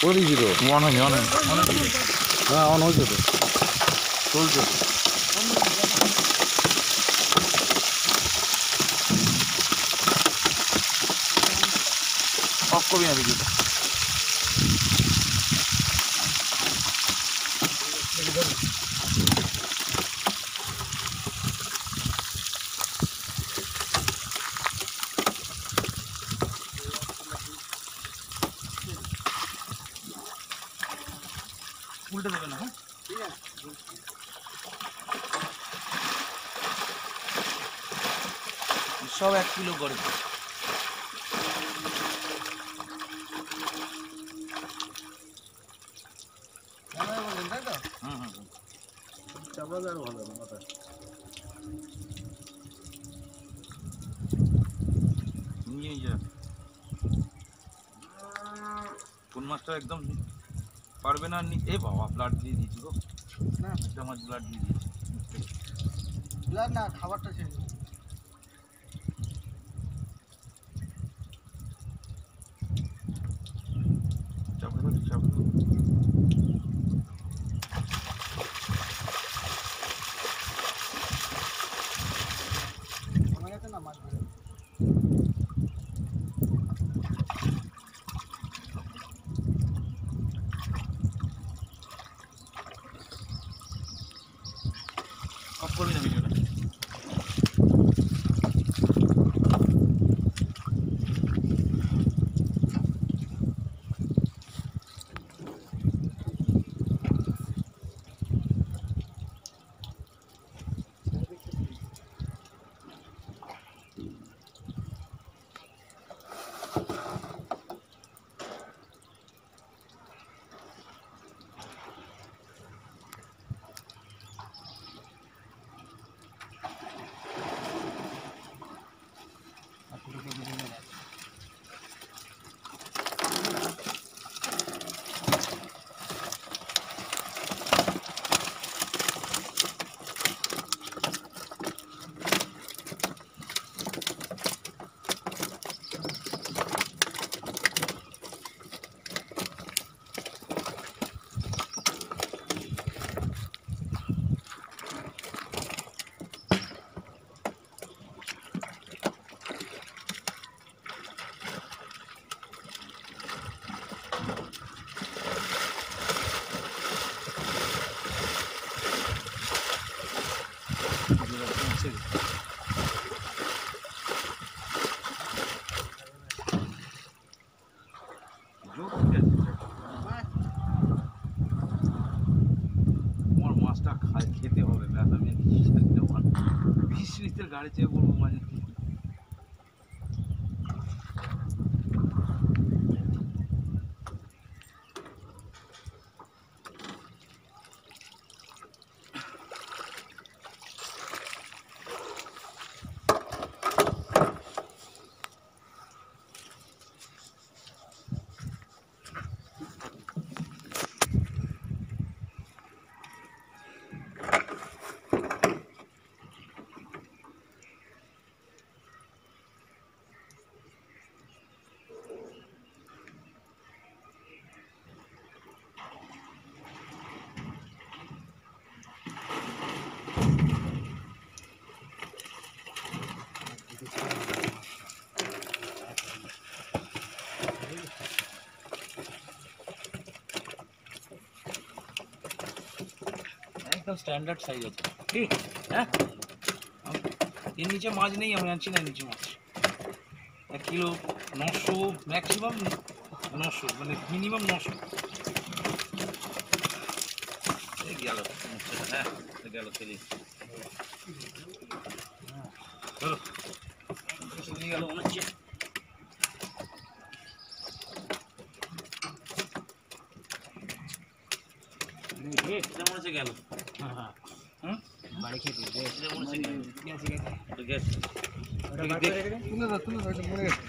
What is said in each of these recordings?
করে দিয়েছি তো অন হয়নি অন হয়নি হ্যাঁ অন হয়েছে তো চলছে অফ করবি না ভিডিওটা উল্টে দেবে না হ্যাঁ ঠিক আছে সব 1 কিলো করে চাপা যায় ভালো মাথায় নিয়ে যা কোন মাছটা একদম পারবে না এ বাবা ব্লাড দিয়ে দিয়েছি গো না একটা মাছ ব্লাড দিয়ে দিয়েছি ব্লাড না খাবারটা ছেড়ে দিই আমার কাছে না মাছ ধরে অফ করবি না ভিডিওটা আমার মাছটা খেতে হবে আমি বিশ গাড়ি চেয়ে বলবো মাঝে একদম স্ট্যান্ডার্ড সাইজ আছে ঠিক হ্যাঁ এর নিচে মাছ নেই আমি আনছি না নিচে মাছ 1 কিলো 900 ম্যাক্সিমাম 900 মানে মিনিমাম 900 গেল হ্যাঁ গেল চলে চলে গেল মনে হচ্ছে মনে হচ্ছে গেল হ্যাঁ বাড়ি খেতে মনে হচ্ছে গ্যাস তুলে দাও মনে গেছে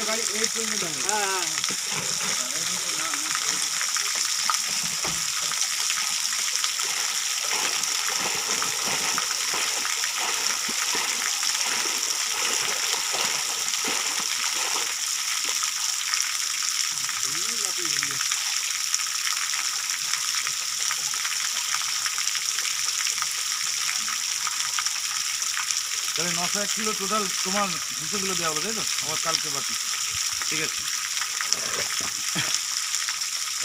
গাড়ি এই ট্রেনে তাহলে 901 কিলো টোটাল তোমার 200 কিলো দেওয়া হলো, তাই তো? আমার কালকে বাকি। ঠিক আছে,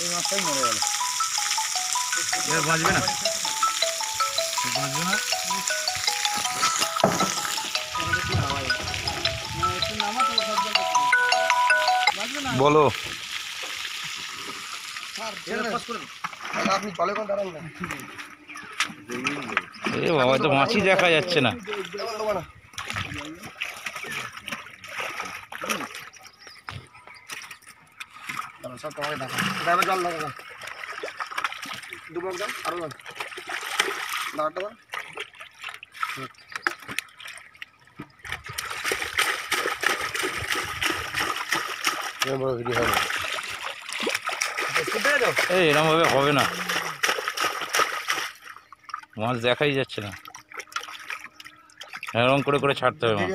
এই মাছটাই মরে গেল। এবার বাঁচবে না, বাঁচবে না। একটু নামা তো সব জায়গায় বাঁচবে না। বলো। আপনি কলে কোন দাঁড়ান না। এ বাবা, তো মাছই দেখা যাচ্ছে না। সব তোমাকে দেখা জল লাগা দুবক দাম আরো দাম দাঁড়াটা দাম ভিডিও হবে এই এরকম ভাবে হবে না, মাছ দেখাই যাচ্ছে না। এরকম করে করে ছাড়তে হবে মাছ।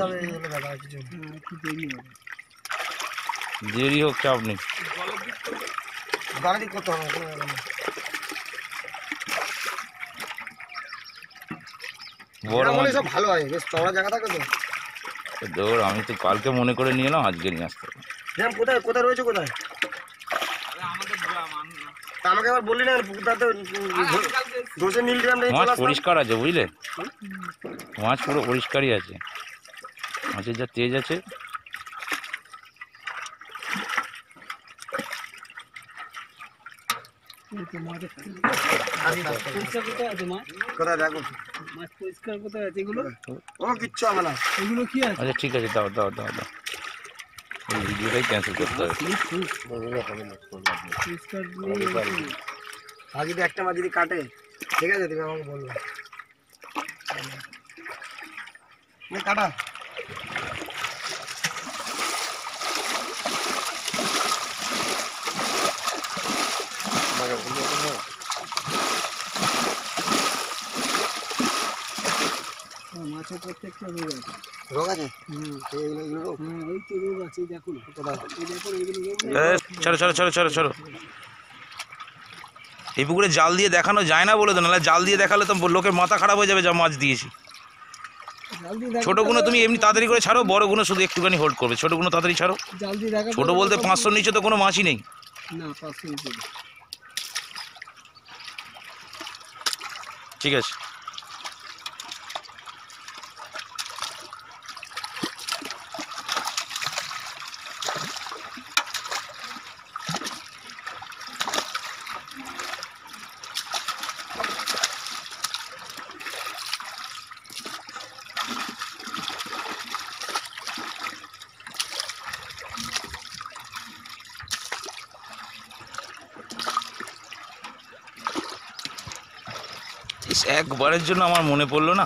দেরি হোক, চাপ নেই। গাড়ি করতে হবে বড় মাছ সব ভালো হয়, বেশ চড়া জায়গা থাকে তো। দৌড়, আমি তো কালকে মনে করে নিয়ে এলাম, আজকে নিয়ে আসতে হবে। কোথায় কোথায় রয়েছে কোথায়? আমাকে আবার বললি না পুকুরটাতে ধসে নীল ড্রামটা মাছ পরিষ্কার আছে, বুঝলে? মাছ পুরো পরিষ্কারই আছে, মাছের যা তেজ আছে। কোথায় দেখো মাছ পরিষ্কার কোথায় আছে এগুলো? ও কিচ্ছু হবে না, এগুলো কি আছে? আচ্ছা ঠিক আছে, দাও দাও দাও দাও, এই ভিডিওটাই ক্যান্সেল করতে হবে। আর যদি একটা মাছ যদি কাটে, ঠিক আছে তুমি আমাকে বলবে কাটা। মাছের প্রত্যেকটা রোগ আছে। রোগ আছে? ওই তো রোগ আছে, দেখুন ছাড়ো ছাড়ো ছাড়ো ছাড়ো ছাড়ো। এই পুকুরে জাল দিয়ে দেখানো যায় না বলে তো, নাহলে জাল দিয়ে দেখালে তো লোকের মাথা খারাপ হয়ে যাবে, যা মাছ দিয়েছি। ছোটোগুলো তুমি এমনি তাড়াতাড়ি করে ছাড়ো, বড়গুলো শুধু একটুখানি হোল্ড করবে। ছোটোগুলো তাড়াতাড়ি ছাড়ো। ছোটো বলতে 500 নিচে তো কোনো মাছই নেই। না 500 নিচে ঠিক আছে, একবারের জন্য আমার মনে পড়লো না।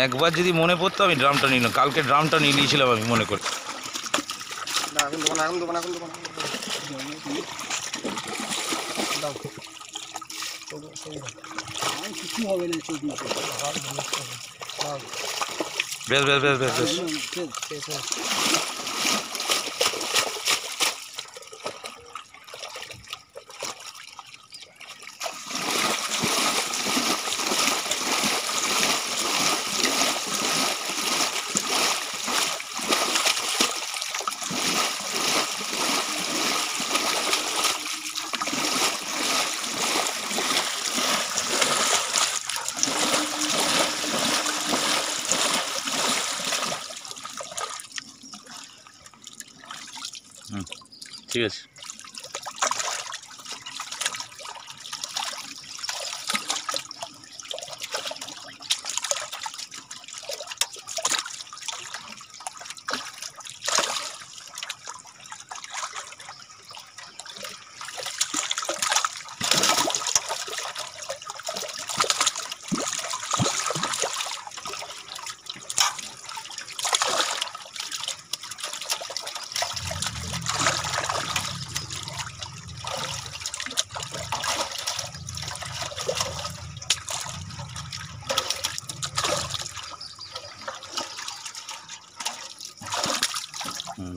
একবার যদি মনে পড়তো আমি ড্রামটা নিলাম, কালকে ড্রামটা নিয়ে নিয়েছিলাম আমি মনে করে। কিছু হবে না, বেশ বেশ বেশ বেশ বেশ। ঠিক আছে,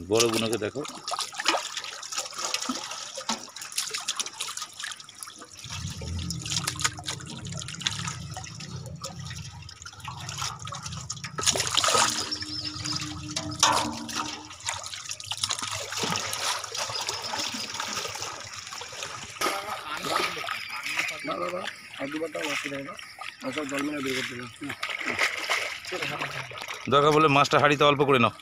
বড়গুলোকে দেখো। না দাদা আর দুবার টাকা মাছটা দেয় না সব জল মেরে বের করতে হবে দরকার বলে মাছটা হাঁড়িতে অল্প করে নাও।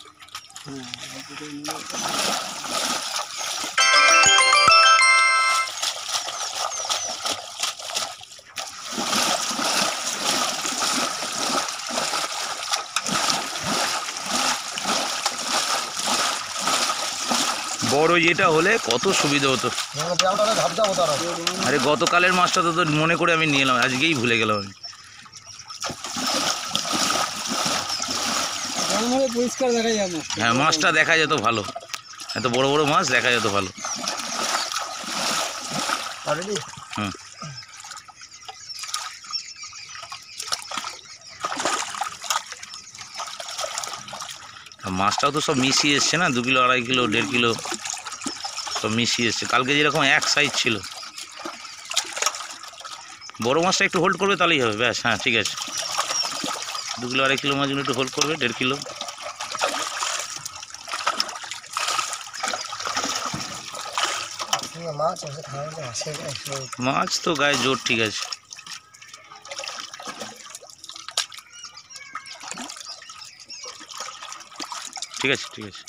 বড় ইয়েটা হলে কত সুবিধা হতো। আরে গতকালের মাছটা তো মনে করে আমি নিয়ে এলাম, আজকেই ভুলে গেলাম আমি। পরিষ্কার দেখা যাবে। হ্যাঁ মাছটা দেখা যেত ভালো, এত বড় বড় মাছ দেখা যেত ভালো। হুম মাছটাও তো সব মিশিয়ে এসছে না, 2 কিলো 2.5 কিলো 1.5 কিলো সব মিশিয়ে এসছে। কালকে যেরকম এক সাইজ ছিল। বড় মাছটা একটু হোল্ড করবে তাহলেই হবে, ব্যাস। হ্যাঁ ঠিক আছে, 2 কিলো 2.5 কিলো মাছগুলো একটু হোল্ড করবে, 1.5 কিলো। মাছ তো গায়ে জোর, ঠিক আছে। ঠিক আছে ঠিক আছে।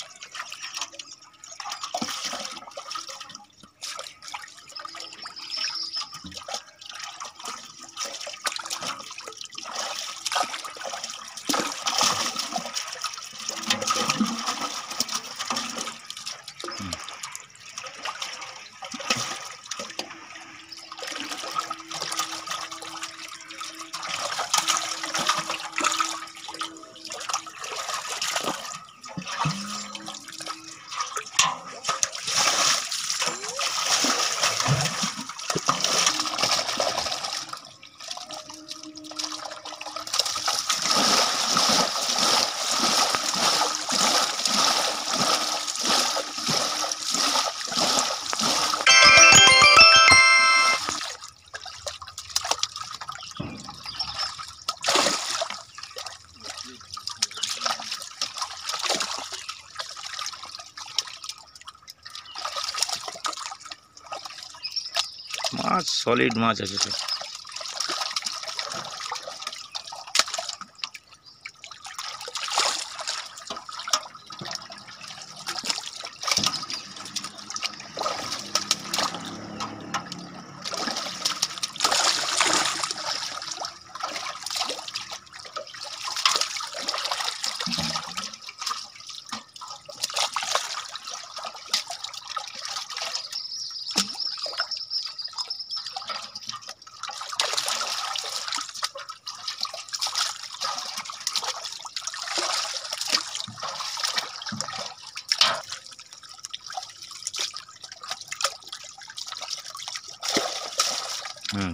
মাছ সলিড মাছ আছে সব।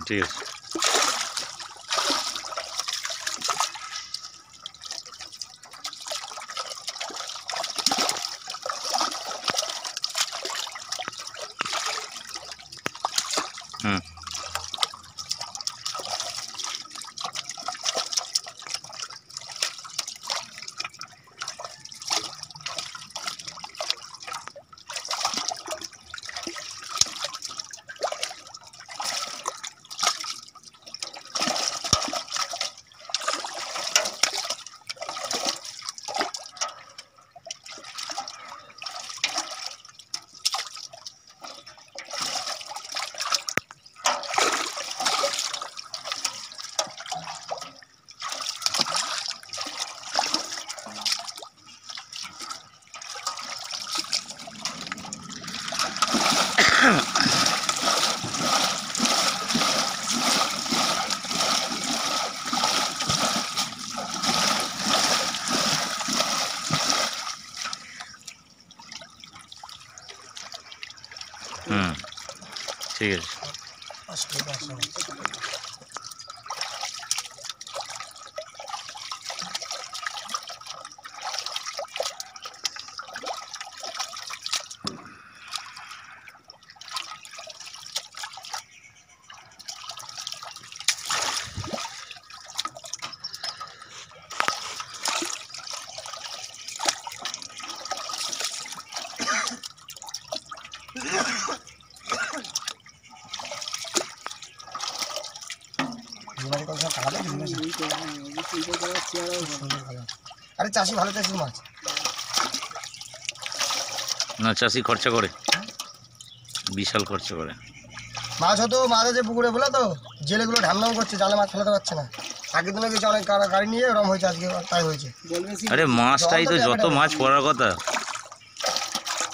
ঠিক আছে। হুম ঠিক আছে। এবারে কত টাকা দেয় আরে চাষি ভালো চাষি মাছ না চাষি খরচা করে, বিশাল খরচা করে। মাছ হতো মাছ আছে পুকুরে বলে তো জেলেগুলো ঢামনাম করছে, জালে মাছ ফেলাতে পারছে না। আগের দিনে গেছে অনেক গাড়ি নিয়ে ওরম হয়েছে, আজকে তাই হয়েছে। আরে মাছটাই তো যত মাছ পড়ার কথা,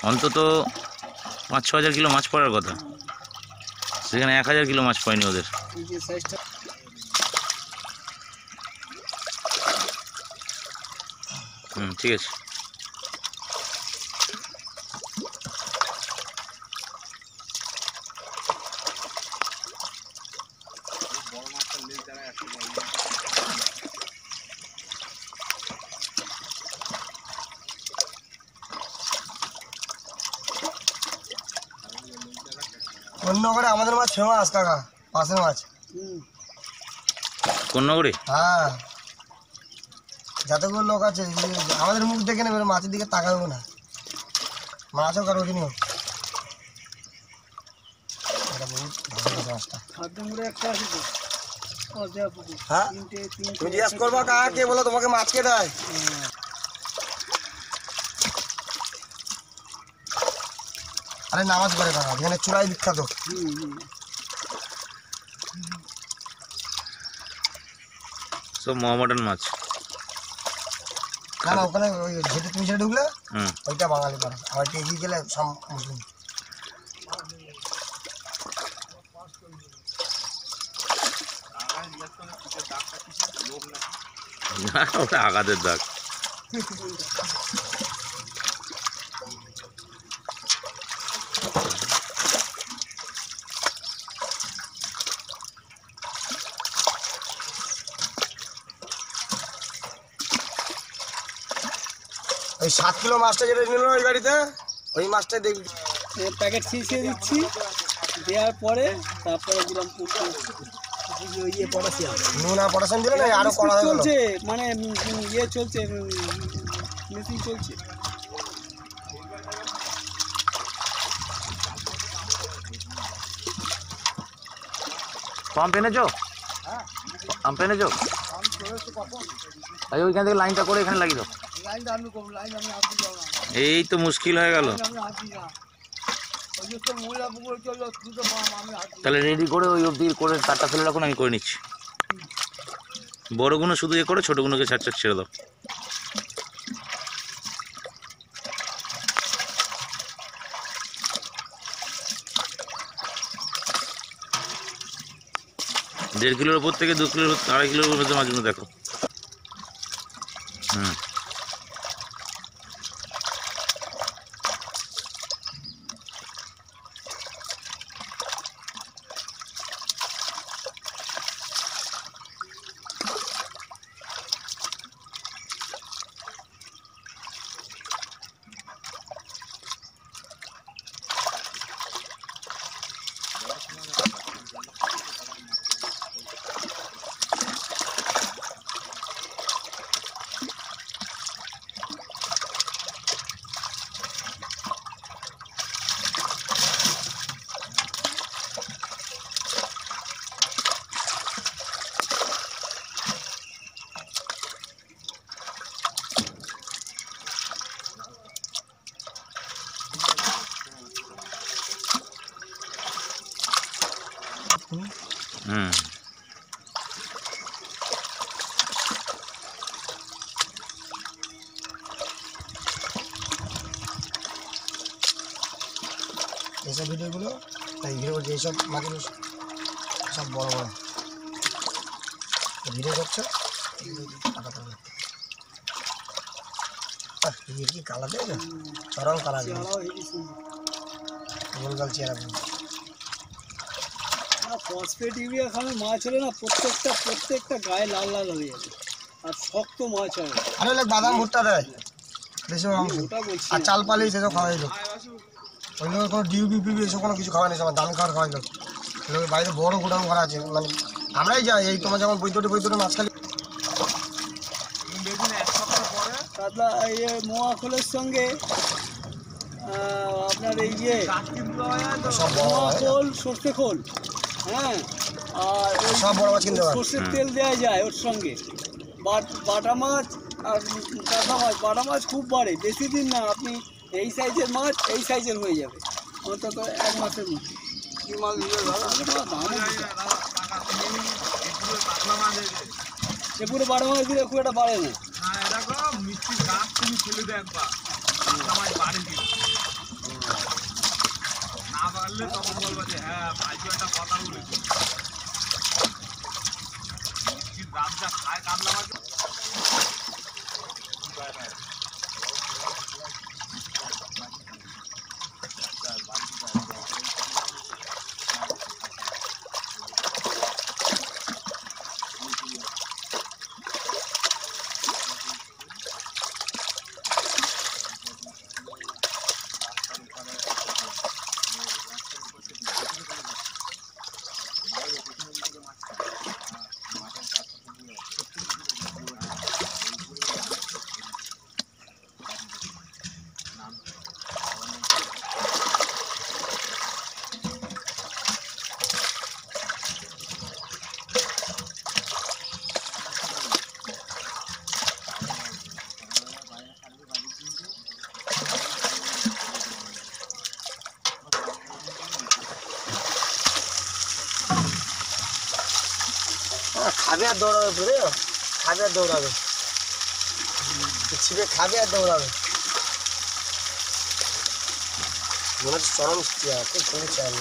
অন্তত 5-6 হাজার কিলো মাছ পড়ার কথা, সেখানে 1000 কিলো মাছ পায়নি ওদের। ঠিক আছে। অন্য করে আমাদের মাছ ফেমাস কাকা, পাশের মাছ। কোন নগরে? হ্যাঁ, যতগুলো লোক আছে আমাদের মুখ দেখে নেবে, মাছের দিকে তাকাবো না, মাছ হোক আর ওজনই হোক। হ্যাঁ, তুমি জিজ্ঞাসা করবা কাকে বলো তোমাকে মাছ কে দেয়। আরে নামাজ পড়ে কাকা, এখানে চূড়াই বিখ্যাত। সব মোহামেডান মাছ। না না, ওখানে ওই যেটা তুমি সেটা ঢুকলে ওইটা বাঙালি পাড়া, আর এগিয়ে গেলে সব মুসলিম। ওটা আঘাতের দাগ। ওই 7 কিলো মাছটা যেটা নিল ওই গাড়িতে, ওই মাছটা দেখবি প্যাকেট ছিঁড়ে দিচ্ছি, দেওয়ার পরে তারপরে দিলাম নুন আর পটাশিয়াম দিলে না আরো কড়া হয়ে গেল। চলছে, মানে ইয়ে চলছে, মেশিন চলছে। পাম্প এনেছো? পাম্প এনেছো? ওইখান থেকে লাইনটা করে এখানে লাগিয়ে দাও। এই তো মুশকিল হয়ে গেল। তাহলে রেডি করে ওই অবধি করে তারটা ফেলে রাখুন, আমি করে নিচ্ছি। বড়গুলো শুধু এ করে, ছোটোগুলোকে ছাড় ছেড়ে দাও। দেড় কিলোর ওপর থেকে 2 কিলোর, 2.5 কিলোর মধ্যে মাছগুলো দেখো। এইসব ভিডিওগুলো তাই ভিডিও করছে, এইসব মাছগুলো সব বড় বড় ভিডিও করছে। কি কালার দেয়, চরম কালার, গোলগাল চেহারা। ফসফেট ইউরিয়া খাবে মাছ হলে না প্রত্যেকটা গায়ে লাল লাল হয়ে যাবে, আর শক্ত মাছ হবে। আরে লোক বাদাম ভুট্টা দেয় বেশি অংশ, আর চাল পালি সেসব খাওয়াই লোক। ওই লোক কোনো ডিউবি এসব কোনো কিছু খাওয়াই না, সব দামি খাবার খাওয়াই লোক। লোক বাইরে বড় গোডাউন করা আছে, মানে আমরাই যাই, এই তোমার যেমন বৈদ্যুতিক মাছ খালি। কাতলা ইয়ে মোয়া খোলের সঙ্গে আপনার এই ইয়ে সব বড় মোয়া খোল, সর্ষে খোল, হ্যাঁ আর ওই সব বড় মাছ কিনতে পারে। সর্ষের তেল দেওয়া যায় ওর সঙ্গে। বাটা মাছ আর কাঁচা মাছ, বাটা মাছ খুব বাড়ে, বেশি দিন না আপনি এই সাইজের মাছ এই সাইজের হয়ে যাবে অন্তত 1 মাসের মধ্যে। কি মাছ নিয়ে সে পুরো বাটা মাছ দিলে খুব একটা বাড়ে না। খাবে আর দৌড়াবে, বুঝলে, খাবে আর দৌড়াবে, ছিপে খাবে আর দৌড়াবে। মনে হচ্ছে চরম চেয়ার, খুব সুন্দর চেয়ার।